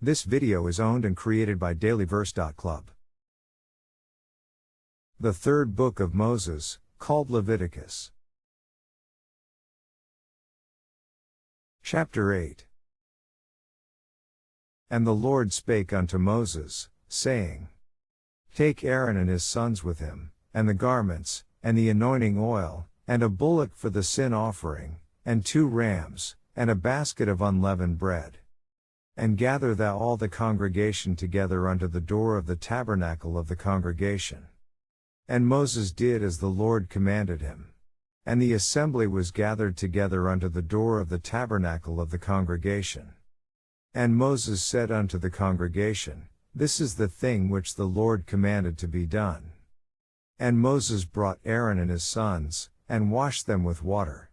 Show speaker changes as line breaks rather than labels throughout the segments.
This video is owned and created by dailyverse.club. The third book of Moses, called Leviticus. Chapter 8. And the Lord spake unto Moses, saying, Take Aaron and his sons with him, and the garments, and the anointing oil, and a bullock for the sin offering, and 2 rams, and a basket of unleavened bread. And gather thou all the congregation together unto the door of the tabernacle of the congregation. And Moses did as the Lord commanded him. And the assembly was gathered together unto the door of the tabernacle of the congregation. And Moses said unto the congregation, This is the thing which the Lord commanded to be done. And Moses brought Aaron and his sons, and washed them with water.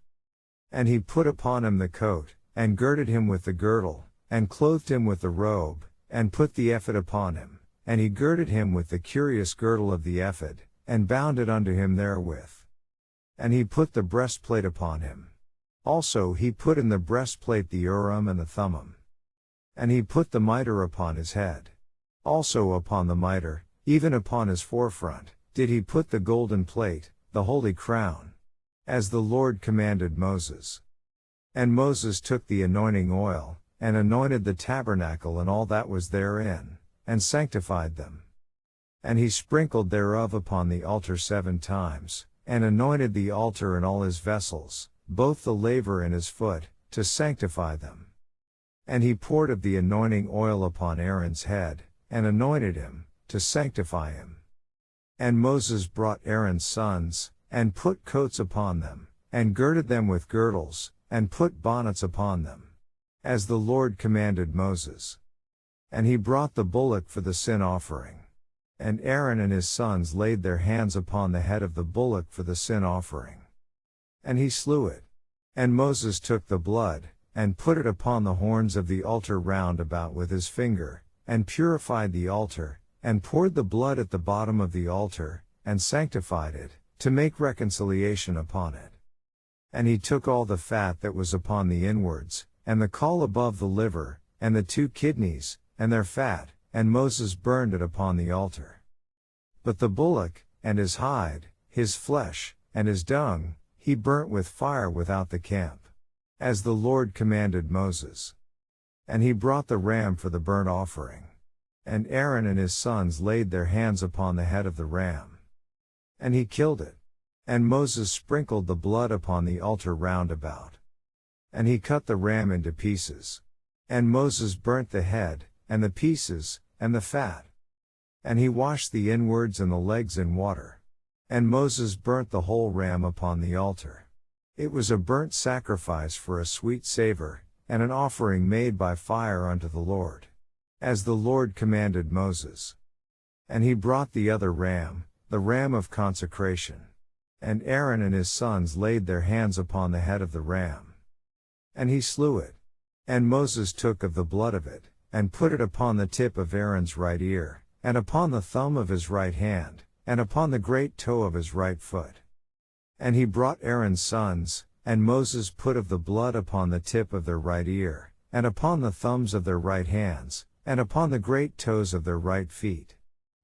And he put upon him the coat, and girded him with the girdle, and clothed him with the robe, and put the ephod upon him, and he girded him with the curious girdle of the ephod, and bound it unto him therewith. And he put the breastplate upon him. Also he put in the breastplate the Urim and the Thummim. And he put the mitre upon his head. Also upon the mitre, even upon his forefront, did he put the golden plate, the holy crown, as the Lord commanded Moses. And Moses took the anointing oil, and anointed the tabernacle and all that was therein, and sanctified them. And he sprinkled thereof upon the altar 7 times, and anointed the altar and all his vessels, both the laver and his foot, to sanctify them. And he poured of the anointing oil upon Aaron's head, and anointed him, to sanctify him. And Moses brought Aaron's sons, and put coats upon them, and girded them with girdles, and put bonnets upon them, as the Lord commanded Moses. And he brought the bullock for the sin offering. And Aaron and his sons laid their hands upon the head of the bullock for the sin offering. And he slew it. And Moses took the blood, and put it upon the horns of the altar round about with his finger, and purified the altar, and poured the blood at the bottom of the altar, and sanctified it, to make reconciliation upon it. And he took all the fat that was upon the inwards, and the caul above the liver, and the 2 kidneys, and their fat, and Moses burned it upon the altar. But the bullock, and his hide, his flesh, and his dung, he burnt with fire without the camp, as the Lord commanded Moses. And he brought the ram for the burnt offering. And Aaron and his sons laid their hands upon the head of the ram. And he killed it. And Moses sprinkled the blood upon the altar round about. And he cut the ram into pieces. And Moses burnt the head, and the pieces, and the fat. And he washed the inwards and the legs in water. And Moses burnt the whole ram upon the altar. It was a burnt sacrifice for a sweet savor, and an offering made by fire unto the Lord, as the Lord commanded Moses. And he brought the other ram, the ram of consecration. And Aaron and his sons laid their hands upon the head of the ram. And he slew it. And Moses took of the blood of it, and put it upon the tip of Aaron's right ear, and upon the thumb of his right hand, and upon the great toe of his right foot. And he brought Aaron's sons, and Moses put of the blood upon the tip of their right ear, and upon the thumbs of their right hands, and upon the great toes of their right feet.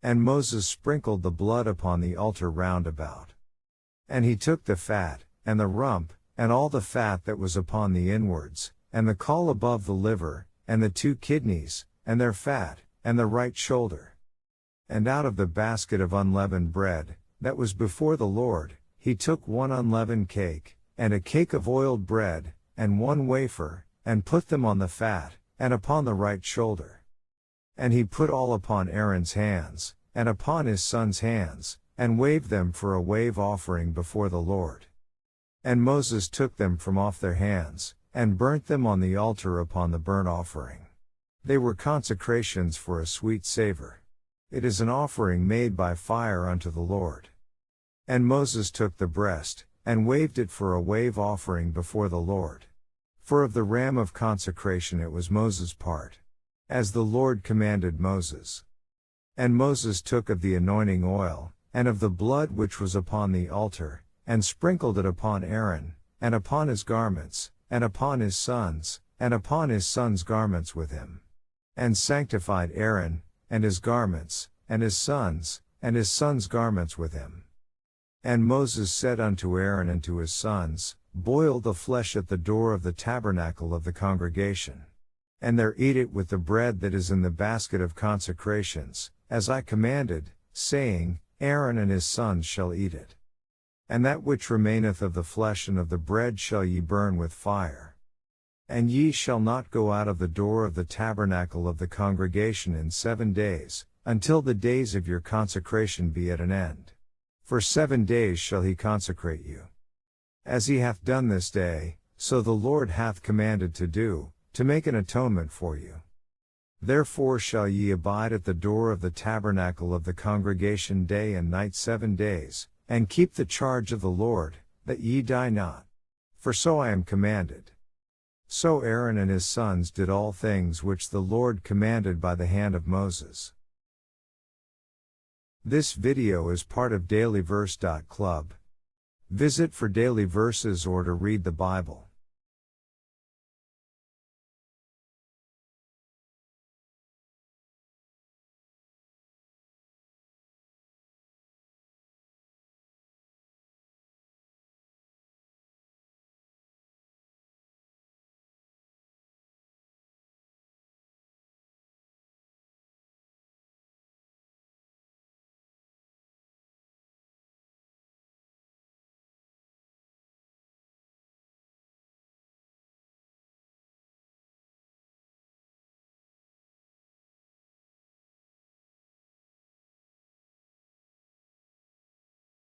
And Moses sprinkled the blood upon the altar round about. And he took the fat, and the rump, and all the fat that was upon the inwards, and the caul above the liver, and the 2 kidneys, and their fat, and the right shoulder. And out of the basket of unleavened bread, that was before the Lord, he took 1 unleavened cake, and a cake of oiled bread, and 1 wafer, and put them on the fat, and upon the right shoulder. And he put all upon Aaron's hands, and upon his sons' hands, and waved them for a wave offering before the Lord. And Moses took them from off their hands, and burnt them on the altar upon the burnt offering. They were consecrations for a sweet savor. It is an offering made by fire unto the Lord. And Moses took the breast, and waved it for a wave offering before the Lord. For of the ram of consecration it was Moses' part, as the Lord commanded Moses. And Moses took of the anointing oil, and of the blood which was upon the altar, and sprinkled it upon Aaron, and upon his garments, and upon his sons, and upon his sons' garments with him. and sanctified Aaron, and his garments, and his sons' garments with him. And Moses said unto Aaron and to his sons, Boil the flesh at the door of the tabernacle of the congregation. And there eat it with the bread that is in the basket of consecrations, as I commanded, saying, Aaron and his sons shall eat it. And that which remaineth of the flesh and of the bread shall ye burn with fire. And ye shall not go out of the door of the tabernacle of the congregation in 7 days, until the days of your consecration be at an end. For 7 days shall he consecrate you. As he hath done this day, so the Lord hath commanded to do, to make an atonement for you. Therefore shall ye abide at the door of the tabernacle of the congregation day and night 7 days, and keep the charge of the Lord, that ye die not. For so I am commanded. So Aaron and his sons did all things which the Lord commanded by the hand of Moses. This video is part of dailyverse.club. Visit for daily verses or to read the Bible.